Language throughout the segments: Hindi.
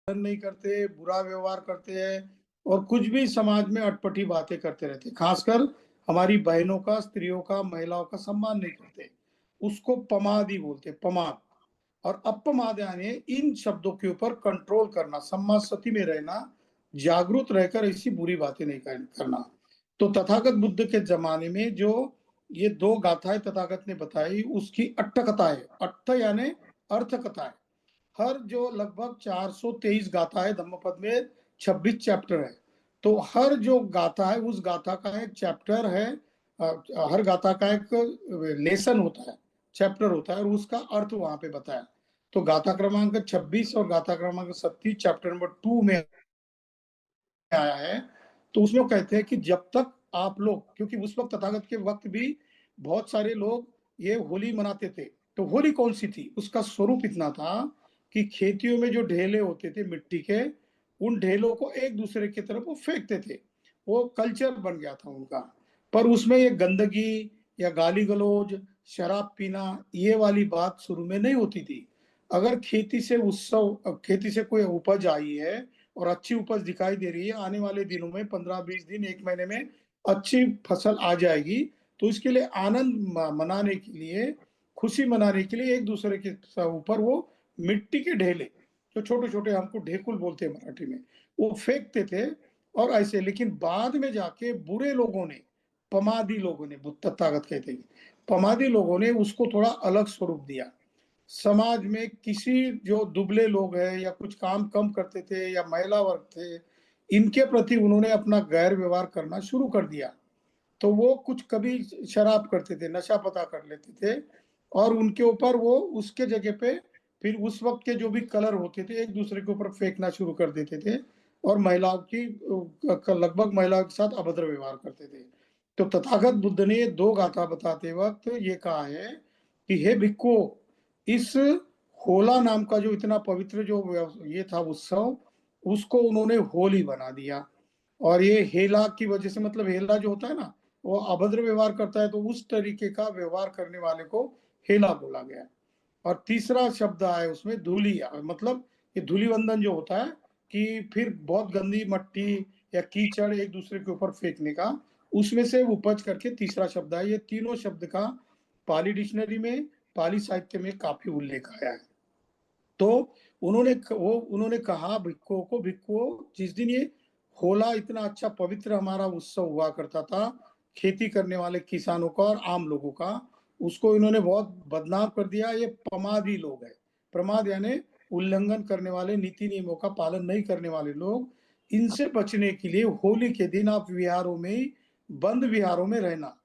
नहीं करते, बुरा व्यवहार करते हैं और कुछ भी समाज में अटपटी बातें करते रहते हैं। खासकर हमारी बहनों का, स्त्रियों का, महिलाओं का सम्मान नहीं करते। उसको पमादी बोलते हैं, पमाद। और अपमाद यानी इन शब्दों के ऊपर कंट्रोल करना, सम्मा सती में रहना, जागरूक रहकर ऐसी बुरी बातें नहीं करना। तो तथागत बुद्ध के जमाने में जो ये दो गाथाएं तथागत ने बताई, उसकी अट्ठ कथाएं, अट्ठ यानी अर्थ कथाएं। हर जो लगभग 423 गाथा है धम्मपद में, 26 चैप्टर है। तो हर जो गाथा है उस गाथा का एक चैप्टर है, हर गाथा का एक लेसन होता है, चैप्टर होता है और उसका अर्थ वहां पे बताया। तो गाथा क्रमांक 26 और गाथा क्रमांक 37 चैप्टर नंबर 2 में आया है। तो उसमें कहते हैं कि जब तक आप लोग, क्योंकि उस वक्त तथागत के वक्त भी बहुत सारे लोग ये होली मनाते थे। तो होली कौन सी थी, उसका स्वरूप इतना था कि खेतियों में जो ढेले होते थे मिट्टी के, उन ढेलों को एक दूसरे की तरफ वो फेंकते थे। वो कल्चर बन गया था उनका। पर उसमें ये गंदगी या गाली गलौज, शराब पीना, ये वाली बात शुरू में नहीं होती थी। अगर खेती से उत्सव, खेती से कोई उपज आई है और अच्छी उपज दिखाई दे रही है, आने वाले दिनों में 15-20 दिन, एक महीने में अच्छी फसल आ जाएगी, तो इसके लिए आनंद मनाने के लिए, खुशी मनाने के लिए एक दूसरे के ऊपर वो मिट्टी के ढेले, जो छोटे छोटे, हमको ढेकुल बोलते हैं मराठी में, वो फेंकते थे। और ऐसे, लेकिन बाद में जाके बुरे लोगों ने, पमादी लोगों ने, तथागत कहते हैं, पमादी लोगों ने उसको थोड़ा अलग स्वरूप दिया। समाज में किसी जो दुबले लोग हैं या कुछ काम कम करते थे या महिला वर्ग थे, इनके प्रति उन्होंने अपना गैर व्यवहार करना शुरू कर दिया। तो वो कुछ कभी शराब करते थे, नशा पता कर लेते थे और उनके ऊपर वो उसके जगह पे फिर उस वक्त के जो भी कलर होते थे एक दूसरे के ऊपर फेंकना शुरू कर देते थे और महिलाओं की, लगभग महिलाओं के साथ अभद्र व्यवहार करते थे। तो तथागत बुद्ध ने ये दो गाथा बताते वक्त ये कहा है कि हे भिक्खु, इस होला नाम का जो इतना पवित्र जो ये था उत्सव, उसको उन्होंने होली बना दिया। और ये हेला की वजह से, मतलब हेला जो होता है ना, वो अभद्र व्यवहार करता है, तो उस तरीके का व्यवहार करने वाले को हेला बोला गया। और तीसरा शब्द आया उसमें धूली, मतलब ये धूली वंदन जो होता है कि फिर बहुत गंदी मट्टी या कीचड़ एक दूसरे के ऊपर फेंकने का, उसमें से उपज करके तीसरा शब्द है। ये तीनों शब्द का पाली डिक्शनरी में, पाली साहित्य में काफी उल्लेख आया है। तो उन्होंने कहा भिक्खुओं को, भिक्खुओं, जिस दिन ये होला इतना अच्छा पवित्र हमारा उत्सव हुआ करता था, खेती करने वाले किसानों का और आम लोगों का, उसको इन्होंने बहुत बदनाम कर दिया। ये प्रमादी लोग हैं। प्रमाद यानी उल्लंघन करने वाले, नीति नियमों का पालन नहीं करने वाले लोग। इनसे बचने के लिए होली के दिन आप विहारों में, बंद विहारों में रहना,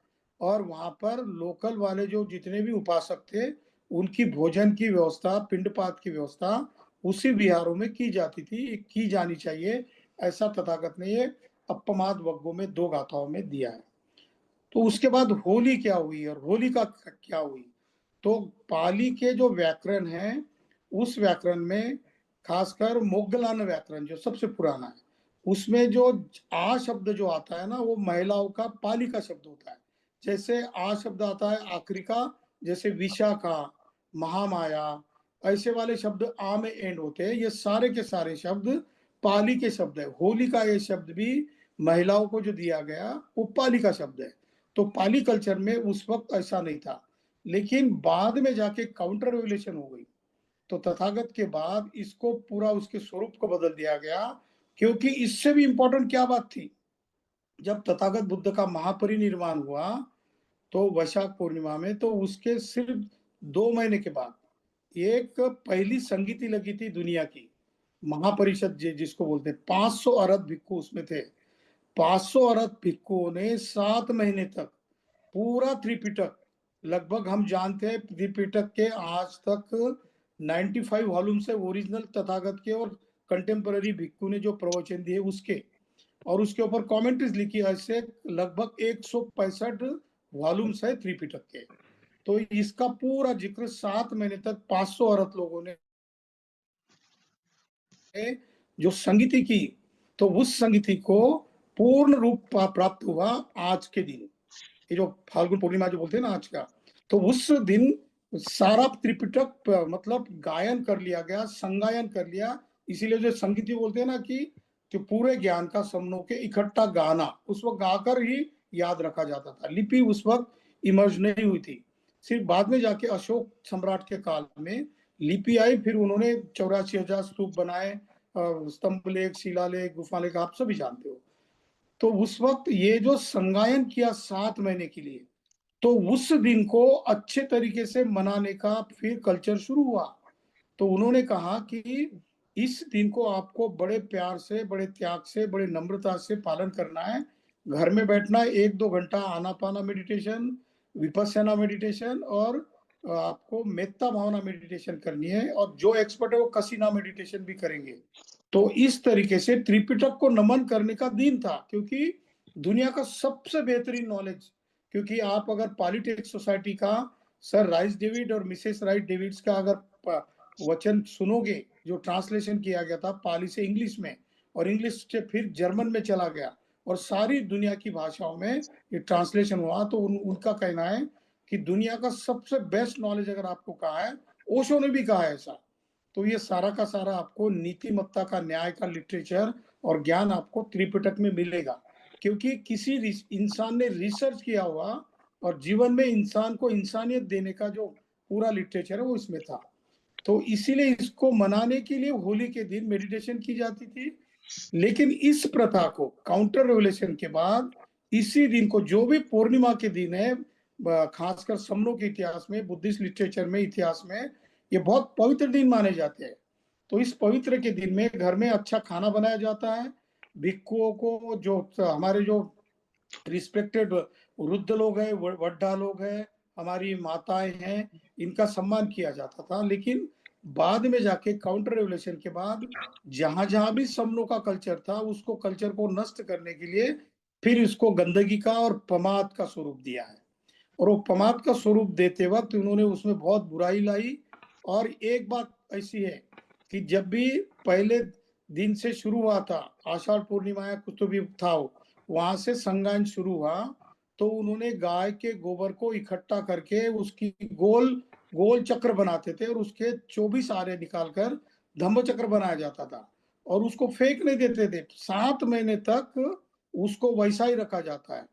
और वहां पर लोकल वाले जो जितने भी उपासक थे, उनकी भोजन की व्यवस्था, पिंडपात की व्यवस्था उसी विहारों में की जाती थी, की जानी चाहिए। ऐसा तथागत ने ये अपमाद वग्गों में दो गाथाओं में दिया है। तो उसके बाद होली क्या हुई और होली का क्या हुई। तो पाली के जो व्याकरण है, उस व्याकरण में खासकर मोगलान व्याकरण जो सबसे पुराना है, उसमें जो आ शब्द जो आता है ना, वो महिलाओं का पाली का शब्द होता है। जैसे आ शब्द आता है आखिरी का, जैसे विशाखा, महामाया, ऐसे वाले शब्द आ में एंड होते हैं। ये सारे के सारे शब्द पाली के शब्द है। होली का ये शब्द भी महिलाओं को जो दिया गया वो पाली का शब्द है। तो पाली कल्चर में उस वक्त ऐसा नहीं था, लेकिन बाद में जाके काउंटर रेवोल्यूशन हो गई। तो तथागत के बाद इसको पूरा उसके स्वरूप को बदल दिया गया। क्योंकि इससे भी इंपॉर्टेंट क्या बात थी, जब तथागत बुद्ध का महापरिनिर्वाण हुआ, तो वैशाख पूर्णिमा में, तो उसके सिर्फ 2 महीने के बाद एक पहली संगीति लगी थी दुनिया की, महापरिषद जिसको बोलते हैं। 500 अरब भिक्खु उसमें थे। 500 अरब भिक्खुओं ने 7 महीने तक पूरा त्रिपिटक, लगभग हम जानते हैं त्रिपिटक के आज तक 95 वॉल्यूम्स है ओरिजिनल तथागत के, और कंटेम्पररी भिक्खु ने जो प्रवचन दिए उसके, और उसके ऊपर कमेंट्रीज लिखी, ऐसे लगभग 165 वॉल्यूम्स है त्रिपिटक के। तो इसका पूरा जिक्र 7 महीने तक 500 अरब लोगों ने जो संगीति की, तो उस संगीति को पूर्ण रूप प्राप्त हुआ आज के दिन। ये जो फाल्गुन पूर्णिमा जो बोलते हैं ना आज का, तो उस दिन सारा त्रिपिटक मतलब गायन कर लिया गया, संगायन कर लिया इसीलिए जो संगीति बोलते हैं ना कि जो पूरे ज्ञान का समनों के इकट्ठा गाना, उस वक्त गाकर ही याद रखा जाता था। लिपि उस वक्त इमर्ज नहीं हुई थी, सिर्फ बाद में जाके अशोक सम्राट के काल में लिपि आई। फिर उन्होंने 84,000 स्तूप बनाए, स्तंभ लेख, शिलालेख, गुफा लेख, आप सभी जानते हो। तो उस वक्त ये जो संगायन किया 7 महीने के लिए, तो उस दिन को अच्छे तरीके से मनाने का फिर कल्चर शुरू हुआ। तो उन्होंने कहा कि इस दिन को आपको बड़े प्यार से, बड़े त्याग से, बड़े नम्रता से पालन करना है। घर में बैठना 1-2 घंटा आनापाना मेडिटेशन, विपस्सना मेडिटेशन, और आपको मेत्ता भावना मेडिटेशन करनी है, और जो एक्सपर्ट है वो कसीना मेडिटेशन भी करेंगे। तो इस तरीके से त्रिपिटक को नमन करने का दिन था, क्योंकि दुनिया का सबसे बेहतरीन नॉलेज, क्योंकि आप अगर पॉलिटिक्स सोसाइटी का सर राइस डेविड और मिसेस राइस डेविड्स का अगर वचन सुनोगे, जो ट्रांसलेशन किया गया था पाली से इंग्लिश में, और इंग्लिश से फिर जर्मन में चला गया, और सारी दुनिया की भाषाओं में ये ट्रांसलेशन हुआ, तो उनका कहना है कि दुनिया का सबसे बेस्ट नॉलेज अगर आपको कहा है, ओशो ने भी कहा है ऐसा। तो ये सारा का सारा आपको नीतिमत्ता का, न्याय का लिटरेचर और ज्ञान आपको त्रिपिटक में मिलेगा, क्योंकि किसी इंसान ने रिसर्च किया हुआ और जीवन में इंसान को इंसानियत देने का जो पूरा लिटरेचर है वो इसमें था। तो इसीलिए इसको मनाने के लिए होली के दिन मेडिटेशन की जाती थी। लेकिन इस प्रथा को काउंटर रेवोल्यूशन के बाद इसी दिन को, जो भी पूर्णिमा के दिन है, खासकर समनों के इतिहास में, बुद्धिस्ट लिटरेचर में, इतिहास में ये बहुत पवित्र दिन माने जाते हैं। तो इस पवित्र के दिन में घर में अच्छा खाना बनाया जाता है। भिक्षुओं को, जो हमारे जो रिस्पेक्टेड वृद्ध लोग हैं, वड्ढा लोग हैं, हमारी माताएं हैं, इनका सम्मान किया जाता था। लेकिन बाद में जाके काउंटर रेवोल्यूशन के बाद जहां जहां भी समनों का कल्चर था, उसको कल्चर को नष्ट करने के लिए फिर इसको गंदगी का और प्रमाद का स्वरूप दिया है। और वो प्रमाद का स्वरूप देते वक्त उन्होंने उसमें बहुत बुराई लाई। और एक बात ऐसी है कि जब भी पहले दिन से शुरू हुआ था, आषाढ़ पूर्णिमा या कुछ तो भी था, वहां से संगायन शुरू हुआ, तो उन्होंने गाय के गोबर को इकट्ठा करके उसकी गोल गोल चक्र बनाते थे, और उसके 24 आरे निकालकर धम्म चक्र बनाया जाता था, और उसको फेंक नहीं देते थे। 7 महीने तक उसको वैसा ही रखा जाता है।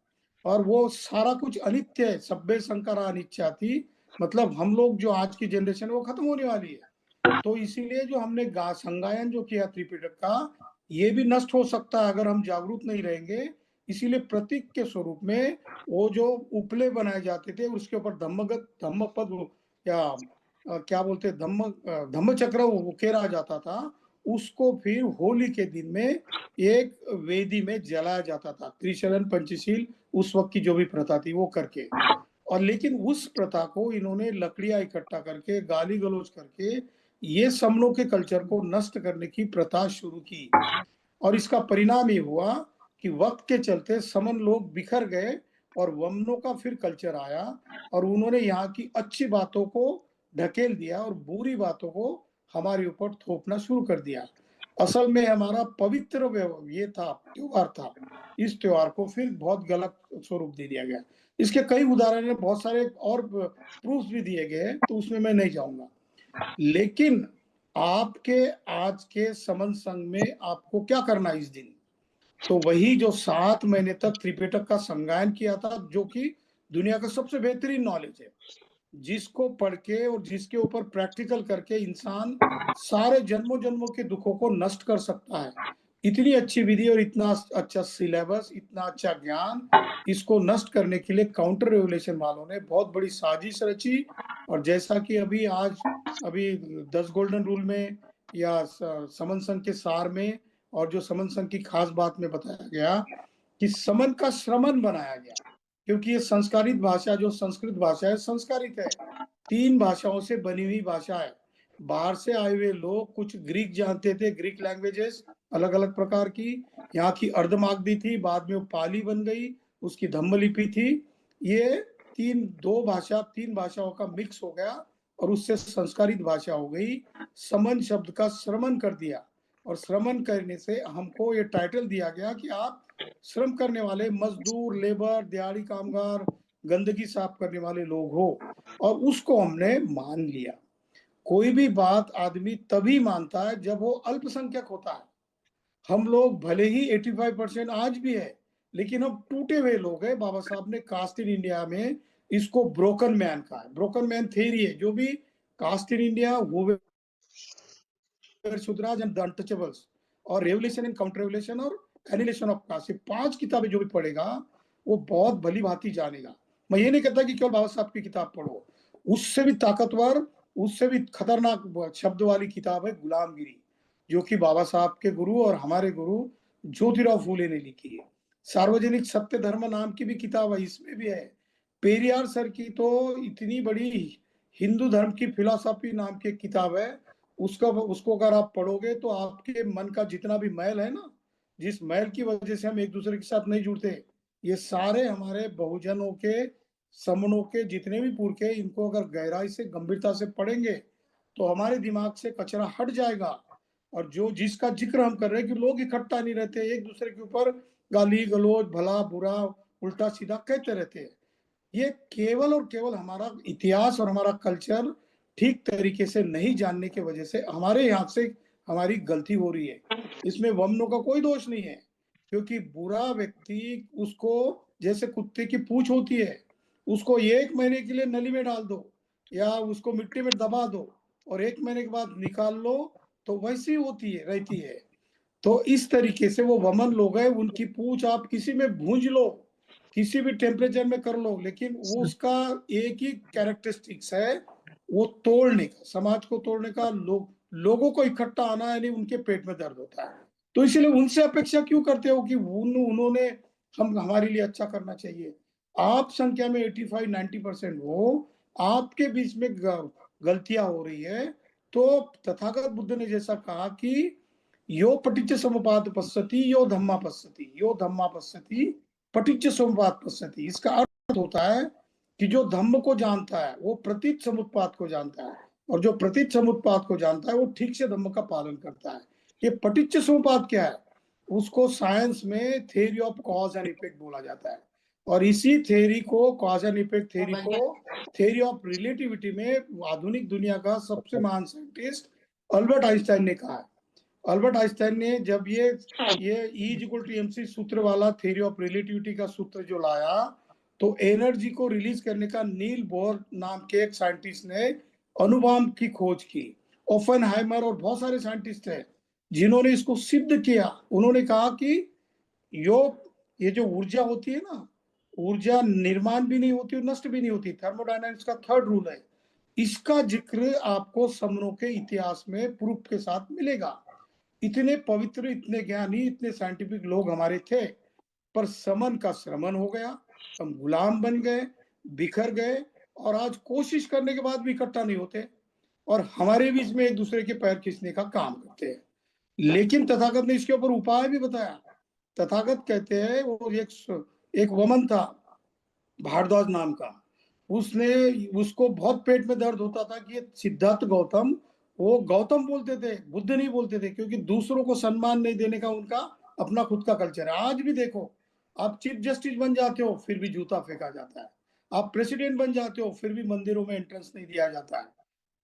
और वो सारा कुछ अनित्य है, सब्बे संकारा अनित्या थी, मतलब हम लोग जो आज की जनरेशन है वो खत्म होने वाली है। तो इसीलिए जो हमने संगायन जो किया त्रिपिटक का, ये भी नष्ट हो सकता है अगर हम जागरूक नहीं रहेंगे। इसीलिए प्रतीक के स्वरूप में वो जो उपले बनाए जाते थे, उसके ऊपर धम्मपद या क्या बोलते, धम्म चक्र उकेरा जाता था, उसको फिर होली के दिन में एक वेदी में जलाया जाता था, त्रिशरण पंचशील उस वक्त की जो भी प्रथा थी वो करके। और लेकिन उस प्रथा को इन्होंने लकड़ियां इकट्ठा करके, गाली गलौज करके, ये समनों के कल्चर को नष्ट करने की प्रथा शुरू की। और इसका परिणाम ये हुआ कि वक्त के चलते समन लोग बिखर गए, और वमनों का फिर कल्चर आया, और उन्होंने यहाँ की अच्छी बातों को ढकेल दिया और बुरी बातों को हमारे ऊपर थोपना शुरू कर दिया। असल में हमारा पवित्र ये था, त्योहार था, इस त्योहार को फिर बहुत गलत स्वरूप दे दिया गया। इसके कई उदाहरण, बहुत सारे और प्रूफ भी दिए गए, तो उसमें मैं नहीं जाऊंगा। लेकिन आपके आज के समन संघ में आपको क्या करना है इस दिन? तो वही जो 7 महीने तक त्रिपिटक का संगायन किया था, जो कि दुनिया का सबसे बेहतरीन नॉलेज है, जिसको पढ़ के और जिसके ऊपर प्रैक्टिकल करके इंसान सारे जन्मों जन्मों के दुखों को नष्ट कर सकता है। इतनी अच्छी विधि और इतना अच्छा सिलेबस, इतना अच्छा ज्ञान, इसको नष्ट करने के लिए काउंटर रेवोल्यूशन वालों ने बहुत बड़ी साजिश रची। और जैसा कि अभी 10 गोल्डन रूल में या समन संघ के सार में, और जो समन संघ की खास बात में बताया गया कि समन का श्रमण बनाया गया, क्योंकि ये संस्कारित भाषा, जो संस्कृत भाषा है, संस्कारित है, 3 भाषाओं से बनी हुई भाषा है। बाहर से आए हुए लोग कुछ ग्रीक जानते थे, ग्रीक लैंग्वेजेस अलग अलग प्रकार की, यहाँ की अर्धमागधी थी, बाद में वो पाली बन गई, उसकी धम्मलिपि थी। ये 3 भाषाओं का मिक्स हो गया, और उससे संस्कारित भाषा हो गई। समन शब्द का श्रमण कर दिया, और श्रमण करने से हमको ये टाइटल दिया गया कि आप श्रम करने वाले मजदूर, लेबर, दिहाड़ी कामगार, गंदगी साफ करने वाले लोग हो, और उसको हमने मान लिया। कोई भी बात आदमी तभी मानता है जब वो अल्पसंख्यक होता है। हम लोग भले ही 85% आज भी है, लेकिन हम टूटे हुए लोग हैं। बाबा साहब ने कास्ट इन इंडिया में इसको ब्रोकन मैन कहा है। ब्रोकन मैन थ्योरी है, जो भी caste in India, Shudras and the untouchables और रेवल्यूशन एंड काउंटर रेवल्यूशन और एनिलेशन ऑफ कास्ट, 5 किताबें जो भी पढ़ेगा वो बहुत भली भांति जानेगा। मैं ये नहीं कहता कि केवल बाबा साहब की किताब पढ़ो, उससे भी ताकतवर, उससे भी खतरनाक शब्द वाली किताब है गुलामगिरी, जो कि बाबा साहब के गुरु और हमारे गुरु ज्योतिराव फूले ने लिखी है। सार्वजनिक सत्य धर्म नाम की भी किताब है, इसमें भी है। पेरियार सर की तो इतनी बड़ी हिंदू धर्म की फिलॉसफी नाम की किताब है, उसको अगर आप पढ़ोगे तो आपके मन का जितना भी मैल है ना, जिस मैल की वजह से हम एक दूसरे के साथ नहीं जुड़ते, ये सारे हमारे बहुजनों के, समनों के जितने भी पुरखे, इनको अगर गहराई से गंभीरता से पढ़ेंगे तो हमारे दिमाग से कचरा हट जाएगा। और जो जिसका जिक्र हम कर रहे हैं कि लोग इकट्ठा नहीं रहते, एक दूसरे के ऊपर गाली गलौज, भला बुरा, उल्टा सीधा कहते रहते हैं, ये केवल और केवल हमारा इतिहास और हमारा कल्चर ठीक तरीके से नहीं जानने की वजह से हमारे यहाँ से हमारी गलती हो रही है। इसमें वमनों का कोई दोष नहीं है, क्योंकि बुरा व्यक्ति, उसको जैसे कुत्ते की पूंछ होती है, उसको 1 महीने के लिए नली में डाल दो या उसको मिट्टी में दबा दो और 1 महीने के बाद निकाल लो, तो वैसी होती है, रहती है। तो इस तरीके से वो वमन लोग हैं, उनकी पूंछ आप किसी में भूंज लो, किसी भी टेम्परेचर में कर लो, लेकिन वो उसका एक ही कैरेक्टरिस्टिक्स है, वो तोड़ने का, समाज को तोड़ने का, लोगों को इकट्ठा आना, यानी उनके पेट में दर्द होता है। तो इसलिए उनसे अपेक्षा क्यों करते हो कि उन्होंने हमारे लिए अच्छा करना चाहिए। आप संख्या में 85-90% हो, आपके बीच में गलतियां हो रही है। तो तथागत बुद्ध ने जैसा कहा कि यो पटिच्च समुपाद पश्यति, यो धम्मा पश्यति, यो धम्मा पश्यति, पटिच्च समुपाद पश्यति। इसका अर्थ होता है कि जो धम्म को जानता है वो प्रतीत समुत्पाद को जानता है, और जो प्रतीत समुत्पाद को जानता है वो ठीक से धम्म का पालन करता है। ये पटिच्च समुपाद क्या है, उसको साइंस में theory of cause and effect बोला जाता है। और इसी थ्योरी को, कॉज एंड इफेक्ट थ्योरी को, थ्योरी ऑफ रिलेटिविटी में आधुनिक दुनिया का सबसे महान साइंटिस्ट अल्बर्ट आइंस्टाइन ने कहा है। अल्बर्ट आइंस्टाइन ने जब ये E=mc सूत्र वाला थ्योरी ऑफ रिलेटिविटी का सूत्र जो लाया, तो एनर्जी को रिलीज करने का नील बोर नाम के एक साइंटिस्ट ने अणुबॉम्ब की खोज की। ओपेनहाइमर और बहुत सारे साइंटिस्ट हैं जिन्होंने इसको सिद्ध किया। उन्होंने कहा कि ये जो ऊर्जा होती है ना, ऊर्जा निर्माण भी नहीं होती और नष्ट भी नहीं होती। थर्मोडायनामिक्स का 3rd रूल है। इसका जिक्र आपको समनों के इतिहास में प्रूफ के साथ मिलेगा। इतने पवित्र, इतने ज्ञानी, इतने साइंटिफिक लोग हमारे थे, पर समन का श्रमण हो गया, हम गुलाम बन गए, बिखर गए, और आज कोशिश करने के बाद भी इकट्ठा नहीं होते और हमारे बीच में एक दूसरे के पैर खींचने का काम करते हैं। लेकिन तथागत ने इसके ऊपर उपाय भी बताया। तथागत कहते हैं, वो एक वमन था भारद्वाज नाम का, उसको बहुत पेट में दर्द होता था कि सिद्धार्थ गौतम, वो गौतम बोलते थे, बुद्ध नहीं बोलते थे, क्योंकि दूसरों को सम्मान नहीं देने का उनका अपना खुद का कल्चर है। आज भी देखो, आप चीफ जस्टिस बन जाते हो फिर भी जूता फेंका जाता है, आप प्रेसिडेंट बन जाते हो फिर भी मंदिरों में एंट्रेंस नहीं दिया जाता है।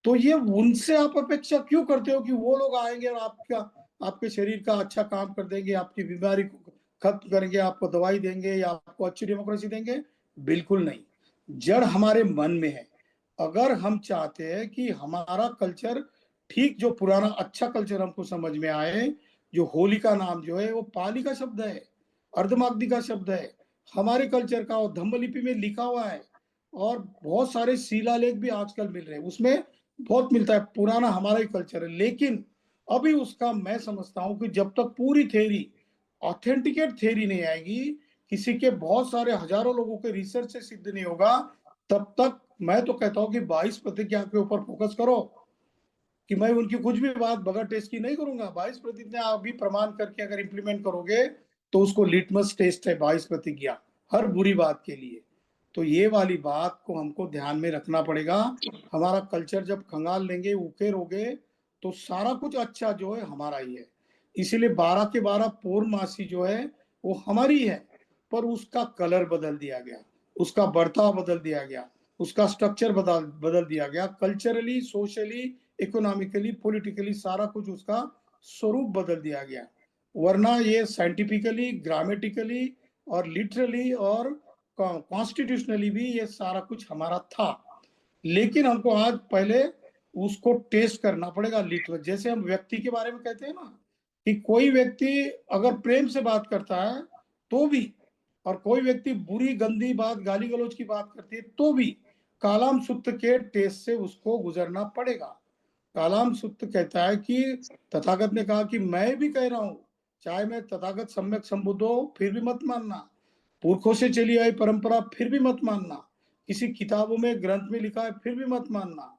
तो ये उनसे आप अपेक्षा क्यों करते हो कि वो लोग आएंगे और आपके शरीर का अच्छा काम कर देंगे, आपकी बीमारी को खत्म करेंगे, आपको दवाई देंगे या आपको अच्छी डेमोक्रेसी देंगे? बिल्कुल नहीं। जड़ हमारे मन में है। अगर हम चाहते हैं कि हमारा कल्चर ठीक, जो पुराना अच्छा कल्चर हमको समझ में आए, जो होली का नाम जो है वो पाली का शब्द है, अर्धमागधी का शब्द है, हमारे कल्चर का, और धम्मलिपि में लिखा हुआ है, और बहुत सारे शिलालेख भी आजकल मिल रहे हैं, उसमें बहुत मिलता है, पुराना हमारा ही कल्चर है। लेकिन अभी उसका मैं समझता हूं कि जब तक पूरी थ्योरी, ऑथेंटिकेट थ्योरी नहीं आएगी, किसी के बहुत सारे हजारों लोगों के रिसर्च से सिद्ध नहीं होगा, तब तक मैं तो कहता हूं कि 22 प्रतिज्ञा के ऊपर फोकस करो, कि मैं उनकी कुछ भी बात बगैर टेस्ट की नहीं करूंगा। 22 प्रतिज्ञा अभी प्रमाण करके अगर इंप्लीमेंट करोगे तो उसको लिटमस टेस्ट है 22 प्रतिज्ञा, हर बुरी बात के लिए। तो ये वाली बात को हमको ध्यान में रखना पड़ेगा। हमारा कल्चर जब खंगाल लेंगे, उकेरोगे, तो सारा कुछ अच्छा जो है हमारा ही है। इसीलिए 12 के 12 पौर्णमासी जो है वो हमारी है, पर उसका कलर बदल दिया गया, उसका बर्ताव बदल दिया गया, उसका स्ट्रक्चर बदल दिया गया, कल्चरली, सोशली, इकोनॉमिकली, पॉलिटिकली सारा कुछ उसका स्वरूप बदल दिया गया। वरना ये साइंटिफिकली, ग्रामेटिकली और लिटरली और कॉन्स्टिट्यूशनली भी ये सारा कुछ हमारा था। लेकिन हमको आज पहले उसको टेस्ट करना पड़ेगा लिटरल। जैसे हम व्यक्ति के बारे में कहते हैं ना कि कोई व्यक्ति अगर प्रेम से बात करता है तो भी, और कोई व्यक्ति बुरी गंदी बात, गाली गलौज की बात करती है तो भी कालाम सुत्त के टेस्ट से उसको गुजरना पड़ेगा। कालाम सुत्त कहता है कि तथागत ने कहा कि मैं भी कह रहा हूं, चाहे मैं तथागत सम्यक संबुद्ध हो फिर भी मत मानना, पुरखों से चली आई परंपरा फिर भी मत मानना, किसी किताबों में ग्रंथ में लिखा है फिर भी मत मानना।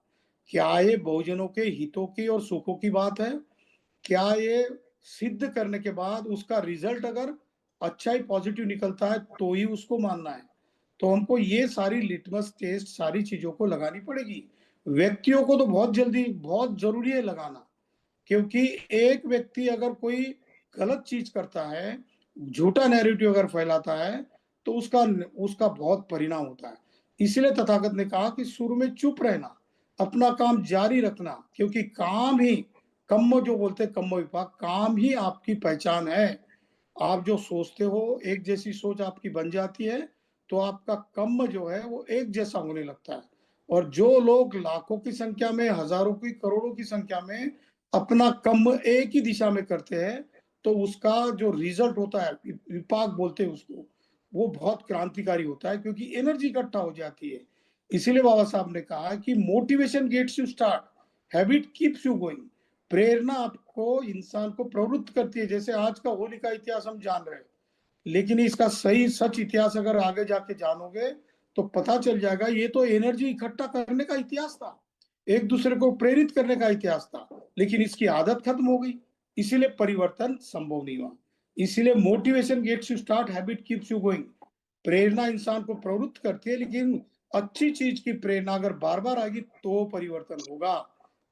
क्या ये बहुजनों के हितों की और सुखों की बात है? क्या ये सिद्ध करने के बाद उसका रिजल्ट अगर अच्छा ही पॉजिटिव निकलता है तो ही उसको मानना है। तो हमको ये सारी लिटमस टेस्ट सारी चीजों को लगानी पड़ेगी। व्यक्तियों को तो बहुत जल्दी बहुत जरूरी है लगाना, क्योंकि एक व्यक्ति अगर कोई गलत चीज करता है, झूठा नैरेटिव अगर फैलाता है तो उसका उसका बहुत परिणाम होता है। इसलिए तथागत ने कहा कि शुरू में चुप रहना, अपना काम जारी रखना, क्योंकि काम ही कम्म जो बोलते हैं, कम्म विपाक, काम ही आपकी पहचान है। आप जो सोचते हो, एक जैसी सोच आपकी बन जाती है तो आपका कम्म जो है वो एक जैसा होने लगता है। और जो लोग लाखों की संख्या में, हजारों की, करोड़ों की संख्या में अपना कम्म एक ही दिशा में करते हैं तो उसका जो रिजल्ट होता है, विपाक बोलते हैं उसको, वो बहुत क्रांतिकारी होता है, क्योंकि एनर्जी इकट्ठा हो जाती है। इसीलिए बाबा साहब ने कहा कि motivation gets you start, habit keeps you going. प्रेरणा आपको, इंसान को प्रवृत्त करती है। जैसे आज का होली का इतिहास हम जान रहे हैं, लेकिन इसका सही सच इतिहास अगर आगे जाके जानोगे तो पता चल जाएगा ये तो एनर्जी इकट्ठा करने का इतिहास था, एक दूसरे को प्रेरित करने का इतिहास था, लेकिन इसकी आदत खत्म हो गई, इसीलिए परिवर्तन संभव नहीं हुआ। इसीलिए motivation gets you start, habit keeps you going. प्रेरणा इंसान को प्रवृत्त करती है, लेकिन अच्छी चीज की प्रेरणा अगर बार बार आएगी तो परिवर्तन होगा।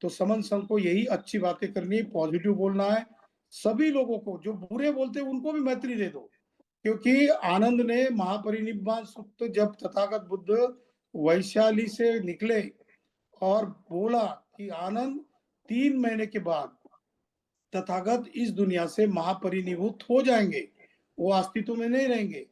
तो समन संघ को यही अच्छी बातें करनी है, पॉजिटिव बोलना है। सभी लोगों को जो बुरे बोलते हैं उनको भी मैत्री दे दो, क्योंकि आनंद ने महापरिनिब्बाण सूक्त जब तथागत बुद्ध वैशाली से निकले और बोला कि आनंद 3 महीने के बाद तथागत इस दुनिया से महापरिनिभूत हो जाएंगे, वो अस्तित्व में नहीं रहेंगे,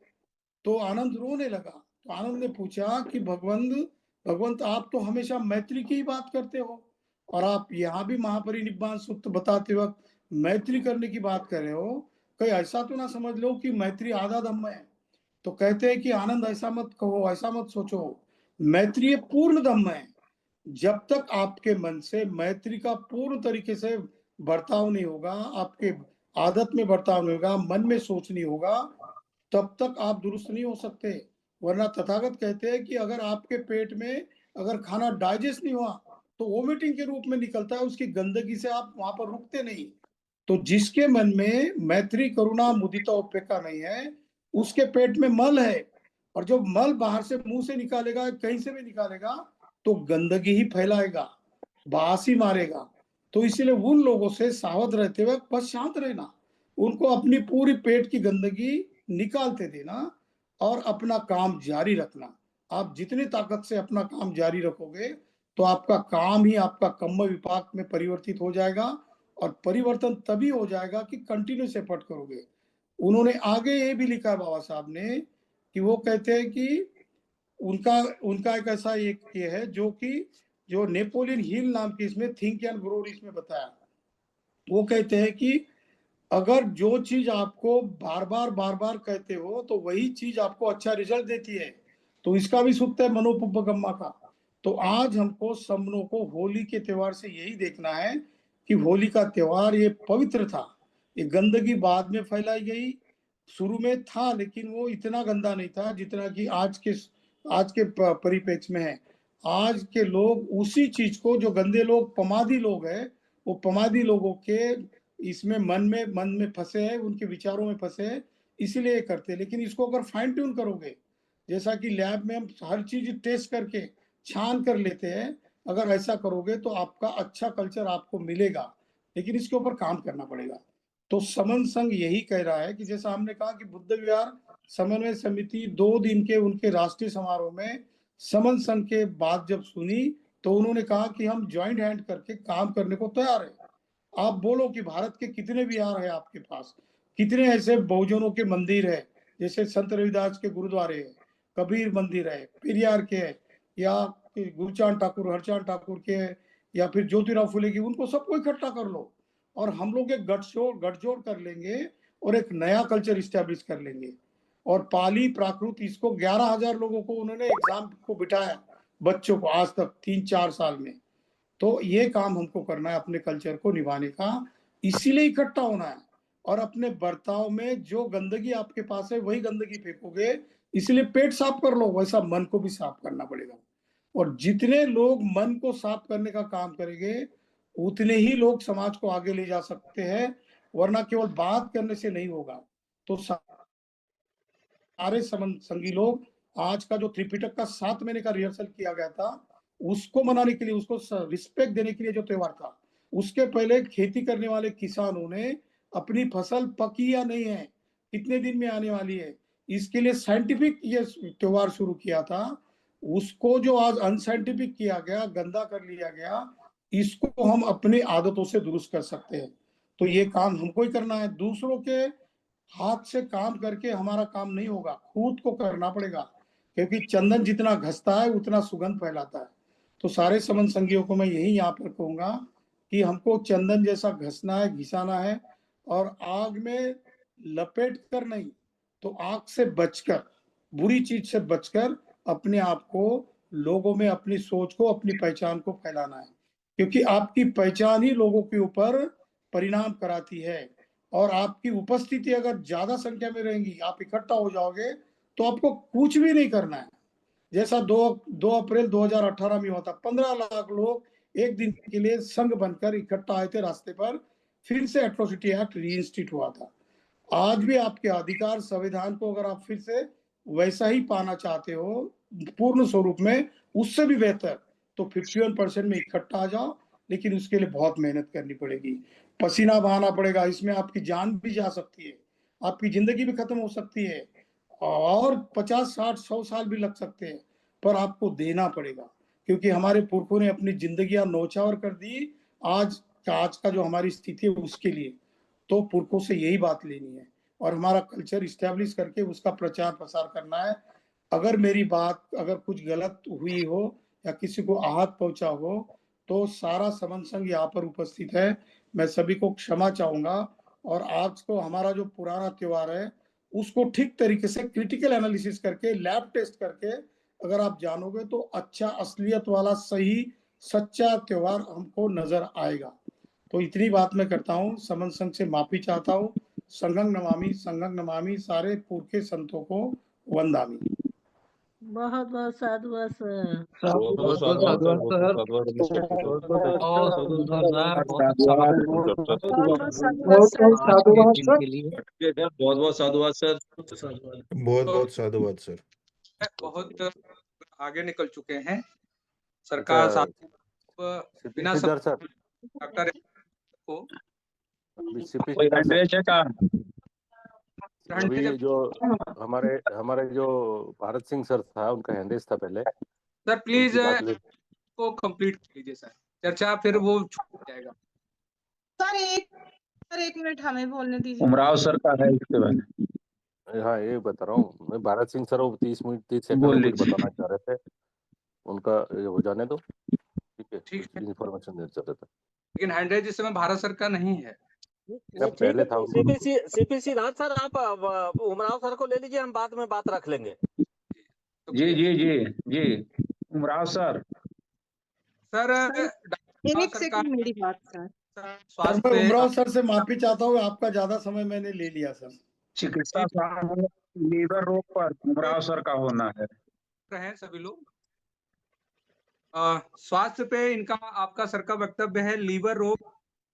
तो आनंद रोने लगा। तो आनंद ने पूछा कि भगवंत आप तो हमेशा मैत्री की ही बात करते हो और आप यहाँ भी महापरिनिब्बाण सूक्त बताते वक्त मैत्री करने की बात कर रहे हो, कहीं ऐसा तो ना समझ लो कि मैत्री आधा धम्म है। तो कहते हैं कि आनंद ऐसा मत कहो, ऐसा मत सोचो, मैत्री पूर्ण धम्म है। जब तक आपके मन से मैत्री का पूर्ण तरीके से बर्ताव नहीं होगा, आपके आदत में बर्ताव नहीं होगा, मन में सोच नहीं होगा, तब तक आप दुरुस्त नहीं हो सकते। वरना तथागत कहते हैं कि अगर आपके पेट में अगर खाना डाइजेस्ट नहीं हुआ तो वोमिटिंग के रूप में निकलता है, उसकी गंदगी से आप वहां पर रुकते नहीं। तो जिसके मन में मैत्री, करुणा, मुदिता, उपेक्षा नहीं है, उसके पेट में मल है, और जो मल बाहर से मुंह से निकालेगा, कहीं से भी निकालेगा, तो गंदगी ही फैलाएगा, बास ही मारेगा। तो इसीलिए उन लोगों से सावध रहते हुए बस शांत रहना, उनको अपनी पूरी पेट की गंदगी निकालते देना और अपना काम जारी रखना। आप जितनी ताकत से अपना काम जारी रखोगे तो आपका काम ही आपका कम्म विपाक में परिवर्तित हो जाएगा, और परिवर्तन तभी हो जाएगा कि कंटिन्यूस एफर्ट करोगे। उन्होंने आगे ये भी लिखा बाबा साहब ने कि वो कहते हैं कि उनका उनका एक ऐसा एक ये है जो कि जो नेपोलियन हिल नाम की इसमें थिंक एंड ग्रो इसमें बताया। वो कहते हैं कि अगर जो चीज आपको बार बार कहते हो तो वही चीज आपको अच्छा रिजल्ट देती है। तो इसका भी सूत्र है मनोपुब्बकम्मा का। तो आज हमको सबनों को होली के त्योहार से यही देखना है कि होली का त्योहार ये पवित्र था। ये गंदगी बाद में फैलाई गई, शुरू में था लेकिन वो इतना गंदा नहीं था जितना कि आज के परिप्रेक्ष्य में है। आज के लोग उसी चीज को, जो गंदे लोग पमादी लोग हैं, वो पमादी लोगों के इसमें मन में फंसे हैं, उनके विचारों में फंसे हैं, इसीलिए करते हैं। लेकिन इसको अगर फाइन ट्यून करोगे, जैसा कि लैब में हम हर चीज टेस्ट करके छान कर लेते हैं, अगर ऐसा करोगे तो आपका अच्छा कल्चर आपको मिलेगा, लेकिन इसके ऊपर काम करना पड़ेगा। तो समन संघ यही कह रहा है कि जैसा हमने कहा कि बुद्ध विहार समन्वय समिति 2 दिन के उनके राष्ट्रीय समारोह में समन संघ के बात जब सुनी तो उन्होंने कहा कि हम जॉइंट हैंड करके काम करने को तैयार है। आप बोलो कि भारत के कितने विहार है आपके पास, कितने ऐसे बहुजनों के मंदिर है, जैसे संत रविदास के गुरुद्वारे है, कबीर मंदिर है, पेरियार के है, या गुरुचांद ठाकुर, हरचांद ठाकुर के है, या फिर ज्योतिराव फुले की, उनको सबको इकट्ठा कर लो और हम लोग एक गठजोड़ कर लेंगे और एक नया कल्चर स्टैब्लिश कर लेंगे। और पाली प्राकृत इसको 11,000 लोगों को उन्होंने एग्जाम को बिठाया, बच्चों को, आज तक 3-4 साल में। तो ये काम हमको करना है, अपने कल्चर को निभाने का, इसीलिए इकट्ठा होना है। और अपने बर्ताव में जो गंदगी आपके पास है वही गंदगी फेंकोगे, इसलिए पेट साफ कर लो, वैसा मन को भी साफ करना पड़ेगा। और जितने लोग मन को साफ करने का काम करेंगे उतने ही लोग समाज को आगे ले जा सकते हैं, वरना केवल बात करने से नहीं होगा। तो सारे संगी लोग, आज का जो त्रिपिटक का 7 महीने का रिहर्सल किया गया था, उसको मनाने के लिए, उसको रिस्पेक्ट देने के लिए जो त्योहार था, उसके पहले खेती करने वाले किसानों ने अपनी फसल पकी या नहीं है, कितने दिन में आने वाली है, इसके लिए साइंटिफिक ये त्योहार शुरू किया था। उसको जो आज अनसाइंटिफिक किया गया, गंदा कर लिया गया, इसको हम अपनी आदतों से दुरुस्त कर सकते हैं। तो ये काम हमको ही करना है, दूसरों के हाथ से काम करके हमारा काम नहीं होगा, खुद को करना पड़ेगा, क्योंकि चंदन जितना घसता है उतना सुगंध फैलाता है। तो सारे समन संगियों को मैं यही यहाँ पर कहूंगा कि हमको चंदन जैसा घसना है, घिसाना है, और आग में लपेट कर नहीं, तो आग से बचकर, बुरी चीज से बचकर अपने आप को, लोगों में अपनी सोच को, अपनी पहचान को फैलाना है, क्योंकि आपकी पहचान ही लोगों के ऊपर परिणाम कराती है। और आपकी उपस्थिति अगर ज्यादा संख्या में रहेंगी, आप इकट्ठा हो जाओगे, तो आपको कुछ भी नहीं करना है। जैसा 2 अप्रैल 2018 में हुआ था, 15 लाख लोग एक दिन के लिए संघ बनकर इकट्ठा आए थे रास्ते पर, फिर से एट्रोसिटी एक्ट रीइंस्टीट्यूट हुआ था। आज भी आपके अधिकार, संविधान को अगर आप फिर से वैसा ही पाना चाहते हो, पूर्ण स्वरूप में, उससे भी बेहतर, तो 51% में इकट्ठा आ जाओ, लेकिन उसके लिए बहुत मेहनत करनी पड़ेगी, पसीना बहाना पड़ेगा, इसमें आपकी जान भी जा सकती है, आपकी जिंदगी भी खत्म हो सकती है, और 50, 60, 100 साल भी लग सकते हैं, पर आपको देना पड़ेगा, क्योंकि हमारे पुरखों ने अपनी जिंदगियां नौछावर कर दी आज का जो हमारी स्थिति है उसके लिए। तो पुरखों से यही बात लेनी है और हमारा कल्चर इस्टेब्लिश करके उसका प्रचार प्रसार करना है। अगर मेरी बात, अगर कुछ गलत हुई हो या किसी को आहत पहुंचा हो, तो सारा समन संघ यहाँ पर उपस्थित है, मैं सभी को क्षमा चाहूंगा। और आज को हमारा जो पुराना त्योहार है उसको ठीक तरीके से क्रिटिकल एनालिसिस करके, लैब टेस्ट करके अगर आप जानोगे, तो अच्छा, असलियत वाला, सही, सच्चा त्योहार हमको नजर आएगा। तो इतनी बात मैं करता हूँ, समन संघ से माफी चाहता हूँ। संघं नमामि, सारे पुरखे संतों को वंदामि। बहुत बहुत साधुवाद सर। बहुत बहुत साधुवाद सर, बहुत बहुत साधुवाद मिस्टर टिटो। बहुत सुंदर सर, बहुत अच्छा लगा आज के साधुवाद दिन सर। के लिए। बहुत बहुत साधुवाद सर। बहुत बहुत साधुवाद सर। बहुत आगे निकल चुके हैं अच्छा, सरकार बिना सिद्धर सर, डॉक्टर को अभी सीपी कोई सिद्धर हैंडरेज है का? सर, अभी जो हमारे हमारे जो भारत सिंह सर था, उनका हैंडरेज था पहले। सर प्लीज उनकी बात ले- को कंप्लीट कर लीजिए सर, चर्चा फिर वो छूट जाएगा। सर एक मिनट हमें बोलने दीजिए। उमराव सर का है इसके बाद। हाँ, ये बता रहा हूँ मैं, भारत सिंह सर वो 30 सेकंड बोल में कुछ लीजिए। बताना चाह रहे थे, उनका ये हो जाने दो, ठीक है? ठीक है, इन्फॉर्मेशन देना चाहते थे। लेकिन हैंडरेज इस समय भारत सर का नहीं है। अब पहले था उनको। सीपीसी राज सर, आप उमराव सर को ले लीजिए, हम बाद में बात रख लेंगे। जी जी जी जी, उमराव सर। सर एक सेकंड मेरी बात सर। सर, स्वास्थ्य मैं पे उमराव सर से माफी चाहता हूँ, आपका ज्यादा समय मैंने ले लिया सर। चिकित्सा लीवर रोग पर उमराव सर का होना है। हैं सभी लोग। स्वास्थ्य पे इनका, आपका सर का वक्तव्य है, लीवर रोग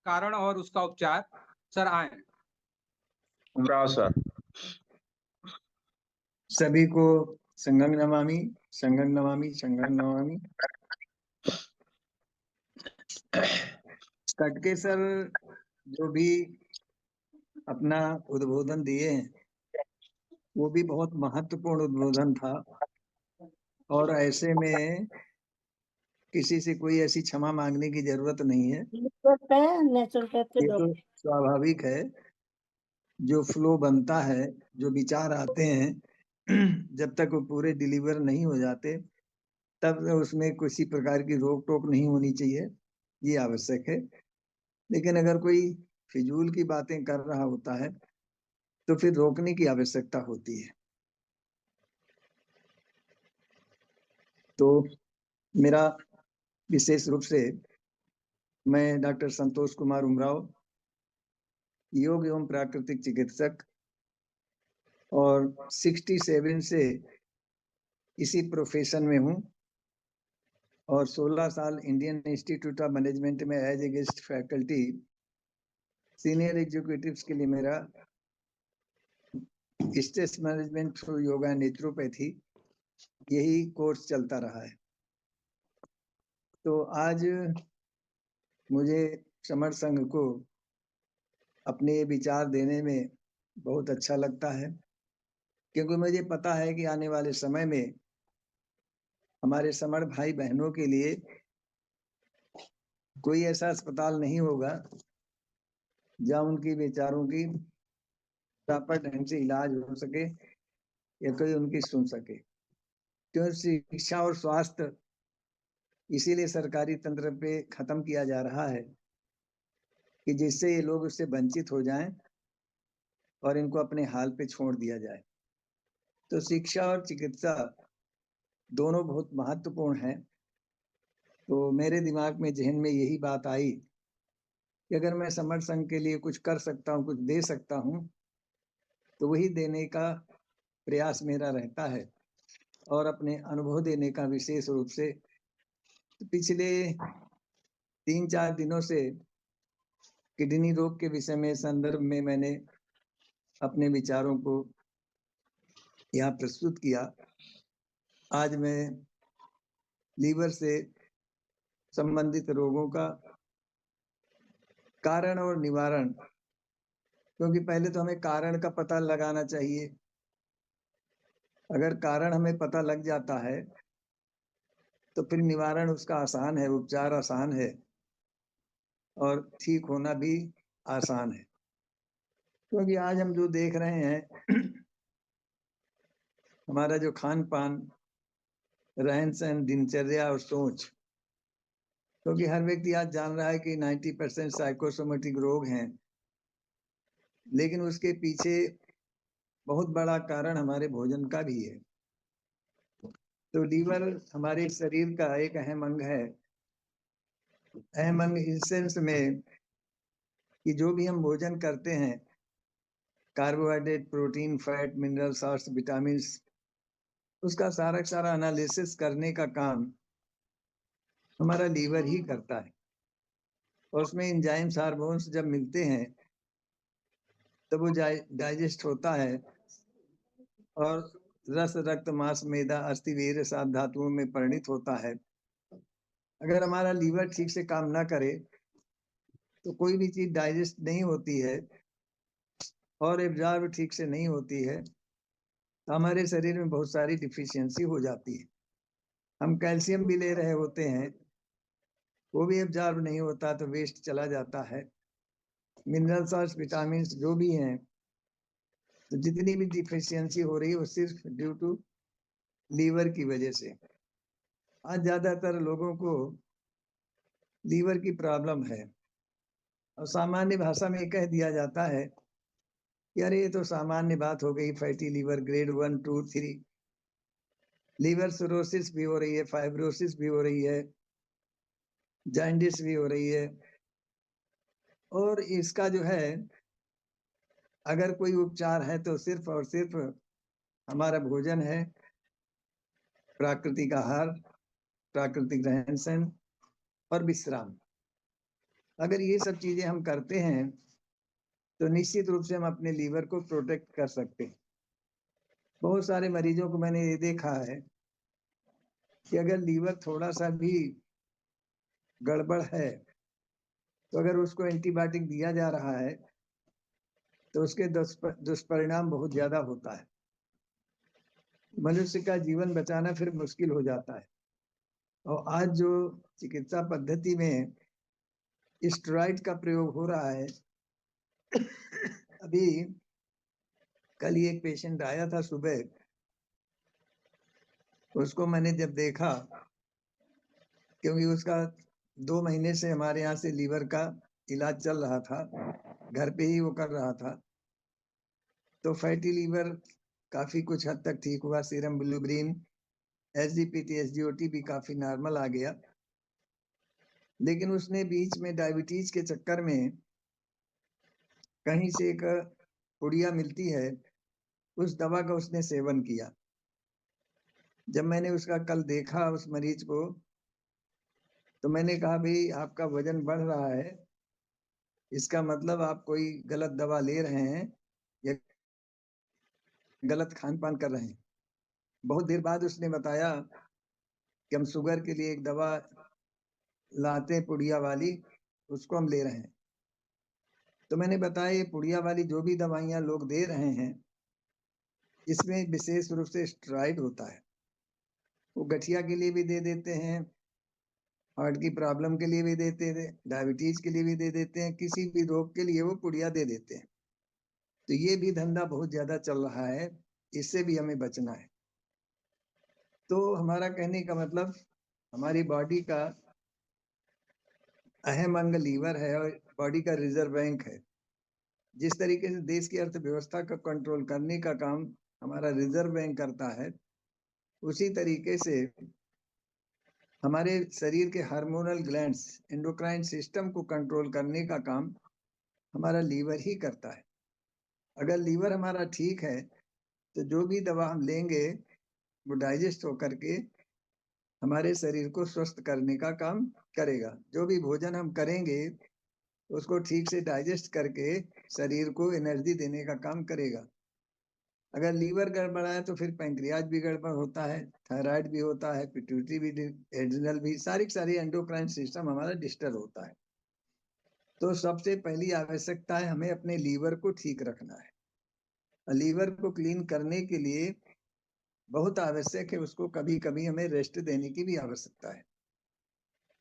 कारण और उसका उपचार। सर आए। उमराव सर। सभी को संगं नमामि, संगं नमामि, संगं नमामि। कटके सर जो भी अपना उद्बोधन दिए हैं वो भी बहुत महत्वपूर्ण उद्बोधन था, और ऐसे में किसी से कोई ऐसी क्षमा मांगने की जरूरत नहीं है। नेचुरोपैथ ये तो स्वाभाविक है, जो फ्लो बनता है, जो विचार आते हैं, जब तक वो पूरे डिलीवर नहीं हो जाते तब उसमें किसी प्रकार की रोक टोक नहीं होनी चाहिए, ये आवश्यक है। लेकिन अगर कोई फिजूल की बातें कर रहा होता है तो फिर रोकने की आवश्यकता होती है। तो मेरा विशेष रूप से मैं डॉक्टर संतोष कुमार उमराव, योग एवं प्राकृतिक चिकित्सक, और 67 से इसी प्रोफेशन में हूँ और 16 साल इंडियन इंस्टीट्यूट ऑफ मैनेजमेंट में as a guest faculty senior executives के लिए मेरा stress management through yoga naturopathy यही कोर्स चलता रहा है। तो आज मुझे समर संघ को अपने विचार देने में बहुत अच्छा लगता है, क्योंकि मुझे पता है कि आने वाले समय में हमारे समर भाई बहनों के लिए कोई ऐसा अस्पताल नहीं होगा जहाँ उनकी विचारों की प्रॉपर ढंग से इलाज हो सके या कोई उनकी सुन सके। क्यों शिक्षा और स्वास्थ्य इसीलिए सरकारी तंत्र पे खत्म किया जा रहा है कि जिससे ये लोग उससे वंचित हो जाएं और इनको अपने हाल पे छोड़ दिया जाए। तो शिक्षा और चिकित्सा दोनों बहुत महत्वपूर्ण हैं। तो मेरे दिमाग में जहन में यही बात आई कि अगर मैं समर संघ के लिए कुछ कर सकता हूँ, कुछ दे सकता हूँ, तो वही देने का प्रयास मेरा रहता है। और अपने अनुभव देने का विशेष रूप से पिछले 3-4 दिनों से किडनी रोग के विषय में संदर्भ में मैंने अपने विचारों को यहाँ प्रस्तुत किया। आज मैं लीवर से संबंधित रोगों का कारण और निवारण, क्योंकि पहले तो हमें कारण का पता लगाना चाहिए। अगर कारण हमें पता लग जाता है तो फिर निवारण उसका आसान है, उपचार आसान है और ठीक होना भी आसान है। क्योंकि आज हम जो देख रहे हैं हमारा जो खान पान, रहन सहन, दिनचर्या और सोच, क्योंकि हर व्यक्ति आज जान रहा है कि 90% साइकोसोमेटिक रोग हैं, लेकिन उसके पीछे बहुत बड़ा कारण हमारे भोजन का भी है। तो लीवर हमारे शरीर का एक अहम अंग है। अहम अंग इस सेंस में कि जो भी हम भोजन करते हैं, carbohydrate, protein, fat, mineral, salts, vitamin, उसका सारा सारा एनालिसिस करने का काम हमारा लीवर ही करता है। और उसमें एंजाइम्स, हार्मोन्स जब मिलते हैं तब वो डाइजेस्ट होता है और रस, रक्त, मांस, मेदा, अस्थि, वीर्य, सात धातुओं में परिणित होता है। अगर हमारा लीवर ठीक से काम ना करे तो कोई भी चीज डाइजेस्ट नहीं होती है और एब्जॉर्ब ठीक से नहीं होती है, तो हमारे शरीर में बहुत सारी डिफिशियंसी हो जाती है। हम कैल्शियम भी ले रहे होते हैं, वो भी एब्जॉर्ब नहीं होता तो वेस्ट चला जाता है। मिनरल्स और विटामिन जो भी हैं, तो जितनी भी डिफिशियंसी हो रही है वो सिर्फ ड्यू टू लीवर की वजह से। आज ज्यादातर लोगों को लीवर की प्रॉब्लम है और सामान्य भाषा में कह दिया जाता है कि अरे ये तो सामान्य बात हो गई, fatty liver grade 1, 2, 3। Liver cirrhosis भी हो रही है, फाइब्रोसिस भी हो रही है, जॉन्डिस भी हो रही है। और इसका जो है अगर कोई उपचार है तो सिर्फ और सिर्फ हमारा भोजन है, प्राकृतिक आहार, प्राकृतिक रहन सहन और विश्राम। अगर ये सब चीजें हम करते हैं तो निश्चित रूप से हम अपने लीवर को प्रोटेक्ट कर सकते हैं। बहुत सारे मरीजों को मैंने ये देखा है कि अगर लीवर थोड़ा सा भी गड़बड़ है तो अगर उसको एंटीबायोटिक दिया जा रहा है तो उसके दुष्परिणाम बहुत ज्यादा होता है। मनुष्य का जीवन बचाना फिर मुश्किल हो जाता है। और आज जो चिकित्सा पद्धति में स्टेरॉइड का प्रयोग हो रहा है, अभी कल ही एक पेशेंट आया था सुबह, उसको मैंने जब देखा, क्योंकि उसका 2 महीने से हमारे यहाँ से लीवर का इलाज चल रहा था, घर पे ही वो कर रहा था, तो फैटी लीवर काफी कुछ हद तक ठीक हुआ, सीरम बिलिरुबिन, एसजीपीटी, एसजीओटी भी काफी नॉर्मल आ गया। लेकिन उसने बीच में डायबिटीज के चक्कर में कहीं से एक पुड़िया मिलती है, उस दवा का उसने सेवन किया। जब मैंने उसका कल देखा उस मरीज को, तो मैंने कहा भाई आपका वजन बढ़ रहा है, इसका मतलब आप कोई गलत दवा ले रहे हैं या गलत खान पान कर रहे हैं। बहुत देर बाद उसने बताया कि हम शुगर के लिए एक दवा लाते हैं पुड़िया वाली, उसको हम ले रहे हैं। तो मैंने बताया ये पुड़िया वाली जो भी दवाइयां लोग दे रहे हैं, इसमें विशेष रूप से स्टेरॉइड होता है। वो गठिया के लिए भी दे देते हैं, हार्ट की प्रॉब्लम के लिए भी देते हैं, डायबिटीज के लिए भी दे देते हैं, किसी भी रोग के लिए वो पुड़िया दे देते हैं। तो ये भी धंधा बहुत ज्यादा चल रहा है, इससे भी हमें बचना है। तो हमारा कहने का मतलब, हमारी बॉडी का अहम अंग लीवर है और बॉडी का रिजर्व बैंक है। जिस तरीके से देश की अर्थव्यवस्था का कंट्रोल करने का काम हमारा रिजर्व बैंक करता है, उसी तरीके से हमारे शरीर के हार्मोनल ग्लैंड्स, एंडोक्राइन सिस्टम को कंट्रोल करने का काम हमारा लीवर ही करता है। अगर लीवर हमारा ठीक है, तो जो भी दवा हम लेंगे वो डाइजेस्ट होकर के हमारे शरीर को स्वस्थ करने का काम करेगा। जो भी भोजन हम करेंगे उसको ठीक से डाइजेस्ट करके शरीर को एनर्जी देने का काम करेगा। अगर लीवर गड़बड़ा है तो फिर पैंक्रियाज भी गड़बड़ होता है, थायराइड भी होता है, पिट्यूटरी भी, एड्रिनल भी, सारी एंडोक्राइन सिस्टम हमारा डिस्टर्ब होता है। तो सबसे पहली आवश्यकता है हमें अपने लीवर को ठीक रखना है। लीवर को क्लीन करने के लिए बहुत आवश्यक है, उसको कभी कभी हमें रेस्ट देने की भी आवश्यकता है।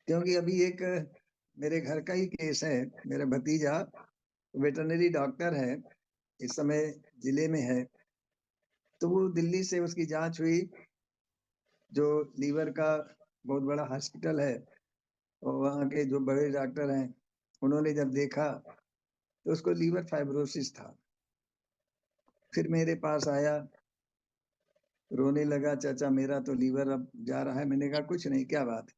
क्योंकि अभी एक मेरे घर का ही केस है, मेरा भतीजा वेटरनरी डॉक्टर है, इस समय जिले में है। तो वो दिल्ली से उसकी जांच हुई, जो लीवर का बहुत बड़ा हॉस्पिटल है, और वहाँ के जो बड़े डॉक्टर हैं उन्होंने जब देखा तो उसको लीवर फाइब्रोसिस था। फिर मेरे पास आया, रोने लगा, चाचा मेरा तो लीवर अब जा रहा है। मैंने कहा कुछ नहीं, क्या बात है?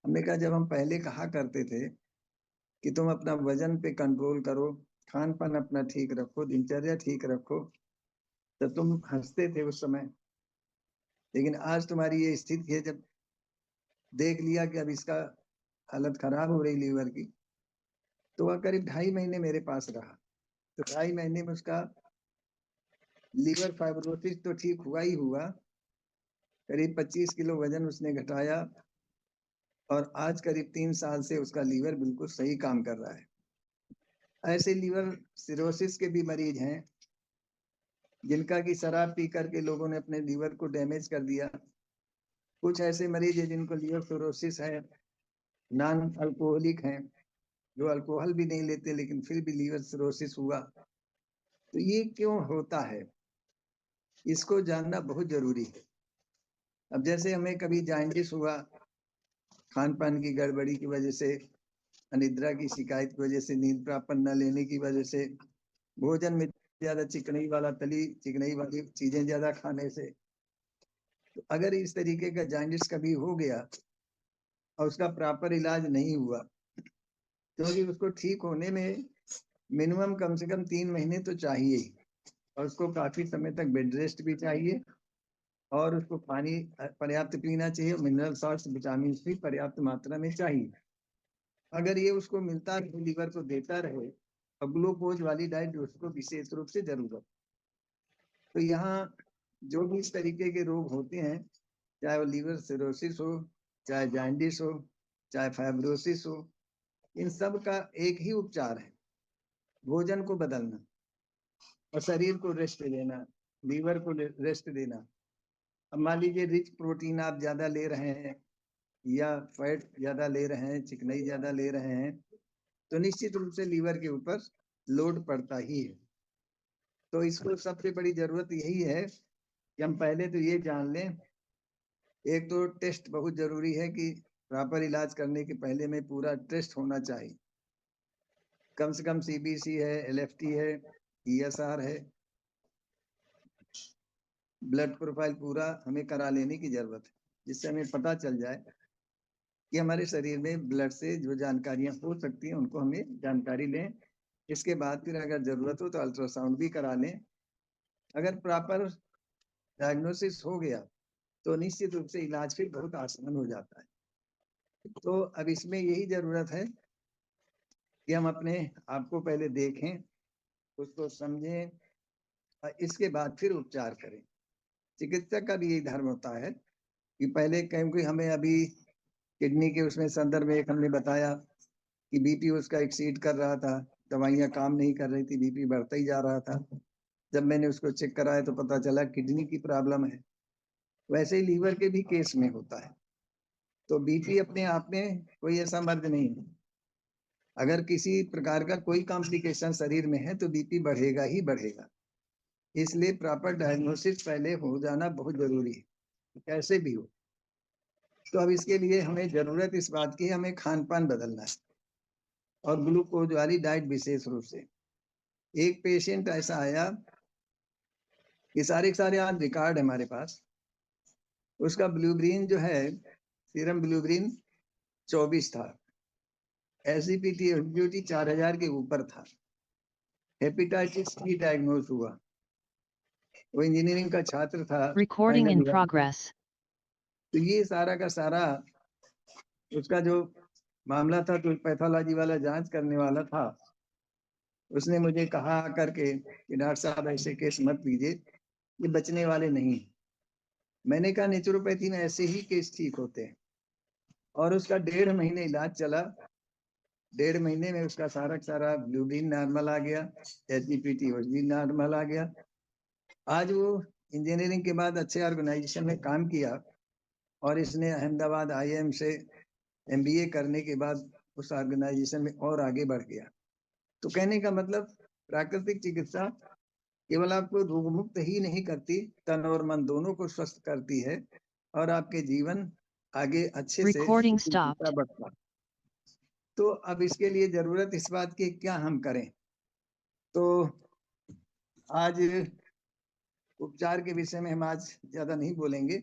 हमने कहा जब हम पहले कहा करते थे कि तुम अपना वजन पे कंट्रोल करो, खान पान अपना ठीक रखो, दिनचर्या ठीक रखो, तो तुम हंसते थे उस समय। लेकिन आज तुम्हारी ये स्थिति है, जब देख लिया कि अब इसका हालत खराब हो रही लीवर की, तो वह करीब 2.5 महीने मेरे पास रहा। तो 2.5 महीने में उसका लीवर फाइब्रोसिस तो ठीक हुआ ही हुआ, करीब 25 किलो वजन उसने घटाया, और आज करीब 3 साल से उसका लीवर बिल्कुल सही काम कर रहा है। ऐसे लीवर सिरोसिस के भी मरीज हैं जिनका कि शराब पी करके लोगों ने अपने लीवर को डैमेज कर दिया। कुछ ऐसे मरीज हैं जिनको लीवर सिरोसिस है, नॉन अल्कोहलिक हैं, जो अल्कोहल भी नहीं लेते लेकिन फिर भी लीवर सिरोसिस हुआ। तो ये क्यों होता है, इसको जानना बहुत जरूरी है। अब जैसे हमें कभी जाइंटिस हुआ, खान पान की गड़बड़ी की वजह से, अनिद्रा की शिकायत की वजह से, नींद प्राप्त न लेने की वजह से, भोजन में ज्यादा चिकनाई वाला, तली चिकनाई वाली चीजें ज्यादा खाने से, तो अगर इस तरीके का जाइंटिस कभी हो गया और उसका प्रॉपर इलाज नहीं हुआ, क्योंकि उसको ठीक होने में मिनिमम कम से कम 3 महीने तो चाहिए ही, और उसको काफी समय तक बेड रेस्ट भी चाहिए, और उसको पानी पर्याप्त पीना चाहिए, मिनरल सॉल्ट्स, विटामिन भी पर्याप्त मात्रा में चाहिए। अगर ये उसको मिलता रहे, लीवर को देता रहे, और ग्लूकोज वाली डाइट उसको विशेष रूप से जरूरत। तो यहाँ जो भी इस तरीके के रोग होते हैं, चाहे वो लीवर सिरोसिस हो, चाहे जाइंटिस हो, चाहे फाइब्रोसिस हो, इन सब का एक ही उपचार है, भोजन को बदलना और शरीर को रेस्ट देना, लीवर को रेस्ट देना। अब मान लीजिए रिच प्रोटीन आप ज्यादा ले रहे हैं, या फैट ज्यादा ले रहे हैं, चिकनाई ज्यादा ले रहे हैं, तो निश्चित रूप से लीवर के ऊपर लोड पड़ता ही है। तो इसको सबसे बड़ी जरूरत यही है कि हम पहले तो ये जान लें, एक तो टेस्ट बहुत जरूरी है कि प्रॉपर इलाज करने के पहले में पूरा टेस्ट होना चाहिए। कम से कम सीबीसी है, एलएफटी है, ईएसआर है, ब्लड प्रोफाइल पूरा हमें करा लेने की जरूरत है, जिससे हमें पता चल जाए कि हमारे शरीर में ब्लड से जो जानकारियां हो सकती हैं उनको हमें जानकारी लें। इसके बाद फिर अगर जरूरत हो तो अल्ट्रासाउंड भी करा लें। अगर प्रॉपर डायग्नोसिस हो गया तो निश्चित रूप से इलाज फिर बहुत आसान हो जाता है। तो अब इसमें यही जरूरत है कि हम अपने आप को पहले देखें, उसको समझें और इसके बाद फिर उपचार करें। चिकित्सक का भी यही धर्म होता है कि पहले क्योंकि हमें अभी किडनी के उसमें संदर्भ में एक हमने बताया कि बीपी उसका एक्सीड कर रहा था, दवाइयां काम नहीं कर रही थी, बीपी बढ़ता ही जा रहा था। जब मैंने उसको चेक कराया तो पता चला किडनी की प्रॉब्लम है। वैसे ही लीवर के भी केस में होता है। तो बीपी अपने आप में कोई ऐसा मर्ज नहीं है। अगर किसी प्रकार का कोई कॉम्प्लिकेशन शरीर में है तो बीपी बढ़ेगा ही बढ़ेगा। इसलिए प्रॉपर डायग्नोसिस पहले हो जाना बहुत जरूरी है, कैसे भी हो। तो अब इसके लिए हमें जरूरत इस बात की है, हमें खान पान बदलना है और ग्लूकोज वाली डाइट विशेष रूप से। एक पेशेंट ऐसा आया कि सारे आज रिकॉर्ड है हमारे पास, उसका ब्लूब्रीन जो है, सीरम ब्लूब्रीन 24 था, एसजीपीटी 4000 के ऊपर था, हेपेटाइटिस सी डायग्नोज हुआ। वो इंजीनियरिंग का छात्र था। Recording in final year। progress. तो ये सारा का सारा उसका जो मामला था, तो पैथोलॉजी वाला जांच करने वाला था, उसने मुझे कहा करके कि डॉक्टर साहब ऐसे केस मत लीजिए, ये बचने वाले नहीं। मैंने कहा नेचुरोपैथी में ऐसे ही केस ठीक होते हैं। और उसका 1.5 महीने इलाज चला। 1.5 महीने में उसका सारा का सारा ब्लूब्रीन नॉर्मल आ गया, एसजीपीटी भी नॉर्मल आ गया। आज वो इंजीनियरिंग के बाद अच्छे ऑर्गेनाइजेशन में काम किया और इसने अहमदाबाद आईआईएम से एमबीए करने के बाद उस ऑर्गेनाइजेशन में और आगे बढ़ गया। तो कहने का मतलब प्राकृतिक चिकित्सा केवल आपको रोग मुक्त ही नहीं करती, तन और मन दोनों को स्वस्थ करती है और आपके जीवन आगे अच्छे से Recording stopped. बढ़ता। तो अब इसके लिए जरूरत इस बात की क्या हम करें। तो आज उपचार के विषय में हम आज ज्यादा नहीं बोलेंगे।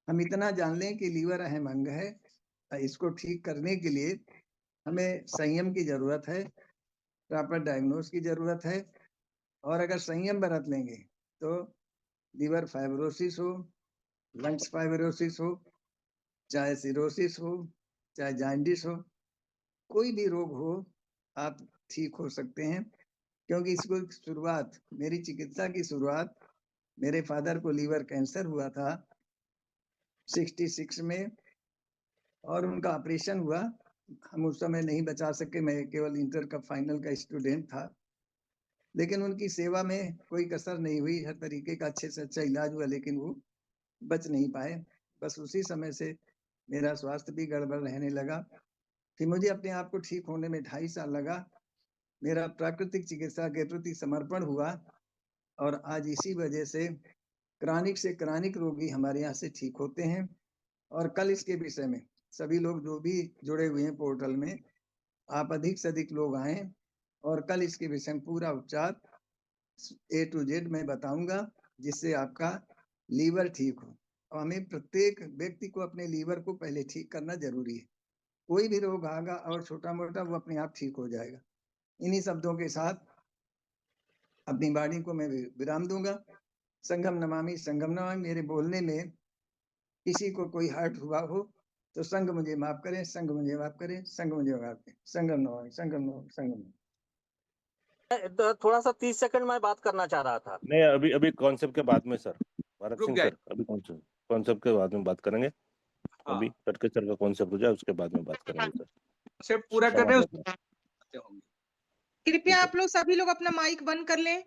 हम इतना जान लें कि लीवर अहम अंग है, इसको ठीक करने के लिए हमें संयम की जरूरत है, प्रॉपर डायग्नोस की जरूरत है। और अगर संयम बरत लेंगे तो लीवर फाइब्रोसिस हो, लंग्स फाइब्रोसिस हो, चाहे सिरोसिस हो, चाहे जॉन्डिस हो, कोई भी रोग हो, आप ठीक हो सकते हैं। क्योंकि इसको शुरुआत, मेरी चिकित्सा की शुरुआत, मेरे फादर को लीवर कैंसर हुआ था 66 में और उनका ऑपरेशन हुआ। हम उस समय नहीं बचा सके, मैं केवल इंटर का फाइनल का स्टूडेंट था, लेकिन उनकी सेवा में कोई कसर नहीं हुई। हर तरीके का अच्छे से अच्छा इलाज हुआ, लेकिन वो बच नहीं पाए। बस उसी समय से मेरा स्वास्थ्य भी गड़बड़ रहने लगा। फिर मुझे अपने आप को ठीक होने में 2.5 साल लगा। मेरा प्राकृतिक चिकित्सा के प्रति समर्पण हुआ और आज इसी वजह से क्रानिक रोगी हमारे यहाँ से ठीक होते हैं। और कल इसके विषय में सभी लोग जो भी जुड़े हुए हैं पोर्टल में, आप अधिक से अधिक लोग आए और कल इसके विषय में पूरा उपचार A to Z मैं बताऊंगा, जिससे आपका लीवर ठीक हो। और हमें प्रत्येक व्यक्ति को अपने लीवर को पहले ठीक करना जरूरी है। कोई भी रोग आएगा और छोटा मोटा वो अपने आप ठीक हो जाएगा। इन्हीं शब्दों के साथ अपनी वाणी को मैं विराम दूंगा। संगम नमामि मेरे बोलने में किसी को कोई हर्ट हुआ हो तो संघ मुझे माफ करें, संघ मुझे माफ करें, संघ मुझे माफ करें। संगम नमामि, संगम नमामि, संगम नमामि। थोड़ा सा 30 सेकंड में बात करना चाह रहा था। नहीं, अभी कॉन्सेप्ट के बाद में सर, भारत रुक सिंह जाए। सर, अभी कॉन्सेप्ट के बाद में बात करेंगे। हाँ। अभी टटके सर का कॉन्सेप्ट हो जाए, उसके बाद में बात करेंगे सर। कॉन्सेप्ट पूरा कर रहे हैं। कृपया आप लोग सभी लोग अपना माइक बंद कर लें।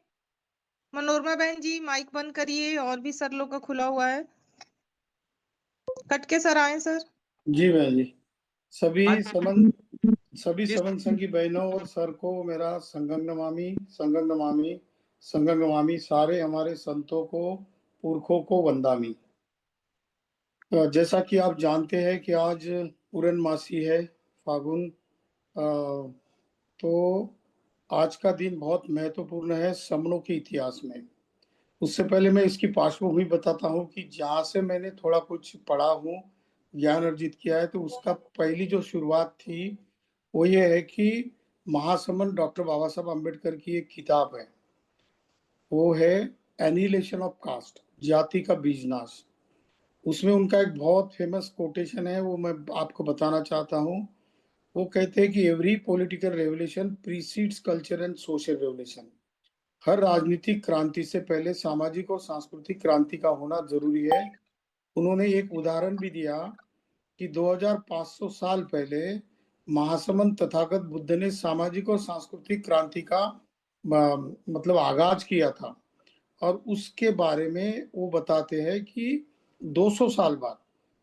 मनोरमा बहन जी माइक बंद करिए, और भी सर लोग का खुला हुआ है। कटके सर आए सर। जी बहन जी, सभी आज जिस समन संघी बहनों और सर को मेरा संगम नमामि, संगम नमामि, संगम नमामि, सारे हमारे संतों को, पुरखों को वंदामि। जैसा कि आप जानते हैं कि आज पूर्णमासी है, फागुन। तो आज का दिन बहुत महत्वपूर्ण है समनों के इतिहास में। उससे पहले मैं इसकी पार्श्वभूमि बताता हूँ कि जहाँ से मैंने थोड़ा कुछ पढ़ा हूँ, ज्ञान अर्जित किया है, तो उसका पहली जो शुरुआत थी वो ये है कि महासमन डॉक्टर बाबा साहब अम्बेडकर की एक किताब है, वो है एनिहिलेशन ऑफ कास्ट, जाति का बीजनाश। उसमें उनका एक बहुत फेमस कोटेशन है, वो मैं आपको बताना चाहता हूँ। वो कहते हैं कि every political revolution precedes culture and social revolution. हर राजनीतिक क्रांति से पहले सामाजिक और सांस्कृतिक क्रांति का होना जरूरी है। उन्होंने एक उदाहरण भी दिया कि 2500 साल पहले महासमन तथागत बुद्ध ने सामाजिक और सांस्कृतिक क्रांति का मतलब आगाज किया था। और उसके बारे में वो बताते हैं कि 200 साल बाद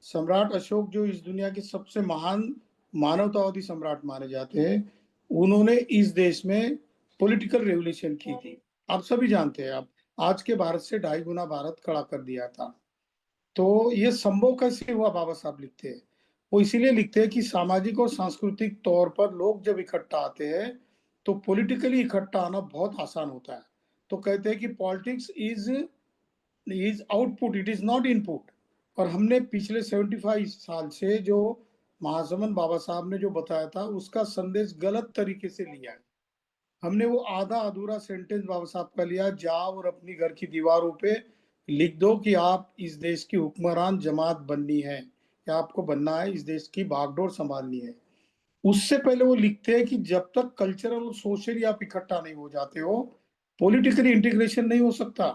सम्राट अशोक, जो इस दुनिया के सबसे महान मानवतावादी सम्राट माने जाते हैं, उन्होंने इस देश में पॉलिटिकल रेवोल्यूशन की थी। आप सभी जानते हैं, आप आज के भारत से 2.5 गुना भारत खड़ा कर दिया था। तो ये संभव कैसे हुआ, बाबा साहब लिखते हैं। वो इसीलिए लिखते हैं कि सामाजिक और सांस्कृतिक तौर पर लोग जब इकट्ठा आते हैं तो पॉलिटिकली इकट्ठा आना बहुत आसान होता है। तो कहते हैं कि politics is output, it is not input. और हमने पिछले 75 साल से जो महासमन बाबा साहब ने जो बताया था उसका संदेश गलत तरीके से लिया है। हमने वो आधा अधूरा सेंटेंस बाबा साहब का लिया, जाओ और अपनी घर की दीवारों पे लिख दो कि आप इस देश की हुक्मरान जमात बननी है, या आपको बनना है, इस देश की बागडोर संभालनी है। उससे पहले वो लिखते हैं कि जब तक कल्चरल और सोशली आप इकट्ठा नहीं हो जाते हो, पॉलिटिकली इंटीग्रेशन नहीं हो सकता।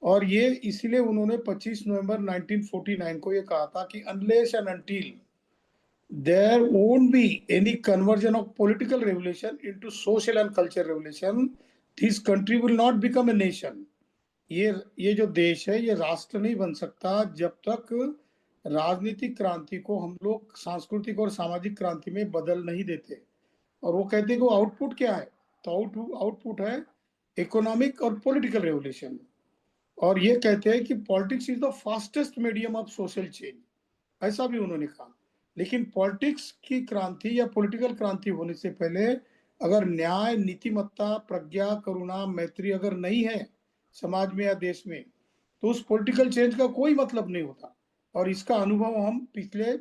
और ये इसीलिए उन्होंने 25 नवंबर 1949 को ये कहा था कि unless and until there won't be any conversion of political revolution into social and cultural revolution, this country will not become a nation. ये जो देश है ये राष्ट्र नहीं बन सकता जब तक राजनीतिक क्रांति को हम लोग सांस्कृतिक और सामाजिक क्रांति में बदल नहीं देते। और वो कहते हैं कि आउटपुट क्या है, तो आउटपुट है इकोनॉमिक और पॉलिटिकल रेवोल्यूशन। और ये कहते हैं कि politics is the fastest medium of social change, ऐसा भी उन्होंने कहा। लेकिन पॉलिटिक्स की क्रांति या पॉलिटिकल क्रांति होने से पहले अगर न्याय, नीतिमत्ता, प्रज्ञा, करुणा, मैत्री अगर नहीं है समाज में या देश में, तो उस पॉलिटिकल चेंज का कोई मतलब नहीं होता। और इसका अनुभव हम पिछले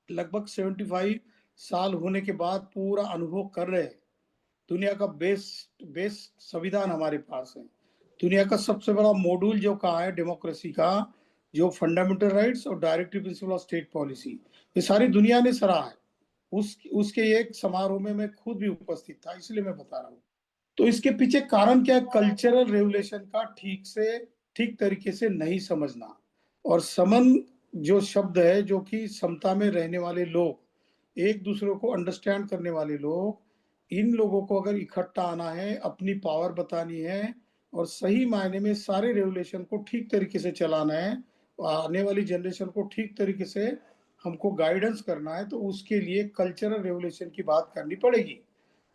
लगभग 75 साल होने के बाद पूरा अनुभव कर रहे हैं। दुनिया का बेस्ट संविधान हमारे पास है। दुनिया का सबसे बड़ा मॉड्यूल जो कहा है डेमोक्रेसी का, जो फंडामेंटल राइट्स और directive principle of state policy, ये सारी दुनिया ने सराहा है। उसके एक समारोह में मैं खुद भी उपस्थित था, इसलिए मैं बता रहा हूँ। तो इसके पीछे कारण क्या है? कल्चरल रेवोल्यूशन का ठीक तरीके से नहीं समझना। और समन जो शब्द है, जो कि समता में रहने वाले लोग, एक दूसरे को अंडरस्टैंड करने वाले लोग, इन लोगों को अगर इकट्ठा आना है, अपनी पावर बतानी है और सही मायने में सारे रेवोल्यूशन को ठीक तरीके से चलाना है, आने वाली जनरेशन को ठीक तरीके से हमको गाइडेंस करना है, तो उसके लिए कल्चरल रेवोल्यूशन की बात करनी पड़ेगी।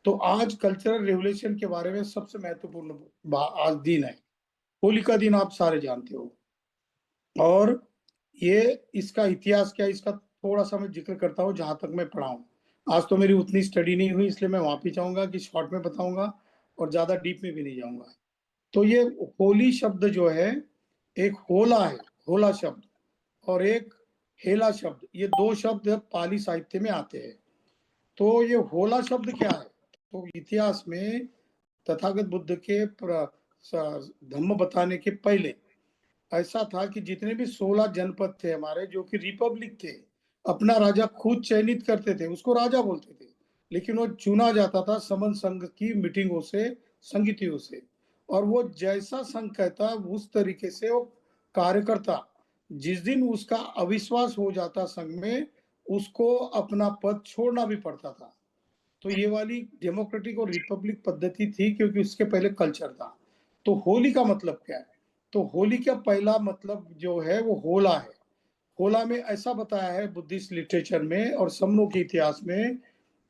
तो आज कल्चरल रेवोल्यूशन के बारे में सबसे महत्वपूर्ण आज दिन है, होली का दिन, आप सारे जानते हो। और ये इसका इतिहास क्या है, इसका थोड़ा सा मैं जिक्र करता हूँ जहां तक मैं पढ़ा हूँ। आज तो मेरी उतनी स्टडी नहीं हुई, इसलिए मैं वहां पे चाहूंगा कि शॉर्ट में बताऊंगा और ज्यादा डीप में भी नहीं जाऊंगा। तो ये होली शब्द जो है, एक होला है, होला शब्द, और एक हेला शब्द, ये दो शब्द पाली साहित्य में आते हैं। तो ये होला शब्द क्या है? तो इतिहास में तथागत बुद्ध के धम्म बताने के पहले ऐसा था कि जितने भी 16 जनपद थे हमारे, जो कि रिपब्लिक थे, अपना राजा खुद चयनित करते थे, उसको राजा बोलते थे, लेकिन वो चुना जाता था समन संघ की मीटिंगों से, संगीतियों से। और वो जैसा संघ कहता उस तरीके से वो कार्य करता। जिस दिन उसका अविश्वास हो जाता संघ में, उसको अपना पद छोड़ना भी पड़ता था। तो ये वाली डेमोक्रेटिक और रिपब्लिक पद्धति थी, क्योंकि उसके पहले कल्चर था। तो होली का मतलब क्या है? तो होली का पहला मतलब जो है वो होला है। होला में ऐसा बताया है बुद्धिस्ट लिटरेचर में और समनों के इतिहास में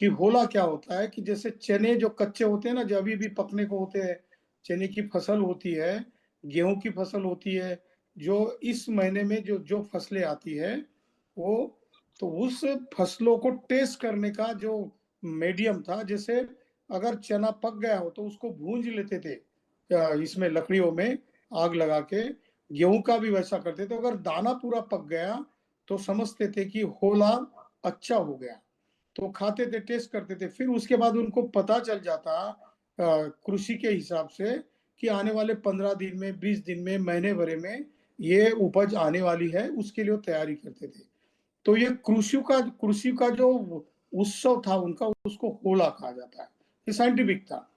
कि होला क्या होता है कि जैसे चने जो कच्चे होते हैं ना, जो अभी भी पकने को होते हैं, चने की फसल होती है, गेहूं की फसल होती है, जो इस महीने में जो जो फसलें आती है वो, तो उस फसलों को टेस्ट करने का जो मीडियम था, जैसे अगर चना पक गया हो तो उसको भूंज लेते थे इसमें लकड़ियों में आग लगा के, गेहूं का भी वैसा करते थे। अगर दाना पूरा पक गया तो समझते थे कि होला अच्छा हो गया, तो खाते थे, टेस्ट करते थे। फिर उसके बाद उनको पता चल जाता कृषि के हिसाब से कि आने वाले 15 दिन में, 20 दिन में, महीने भरे में ये उपज आने वाली है, उसके लिए वो तैयारी करते थे। तो ये कृषि का जो उत्सव था उनका, उसको होला कहा जाता है। ये साइंटिफिक था,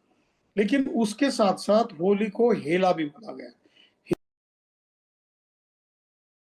लेकिन उसके साथ साथ होली को हेला भी बोला गया।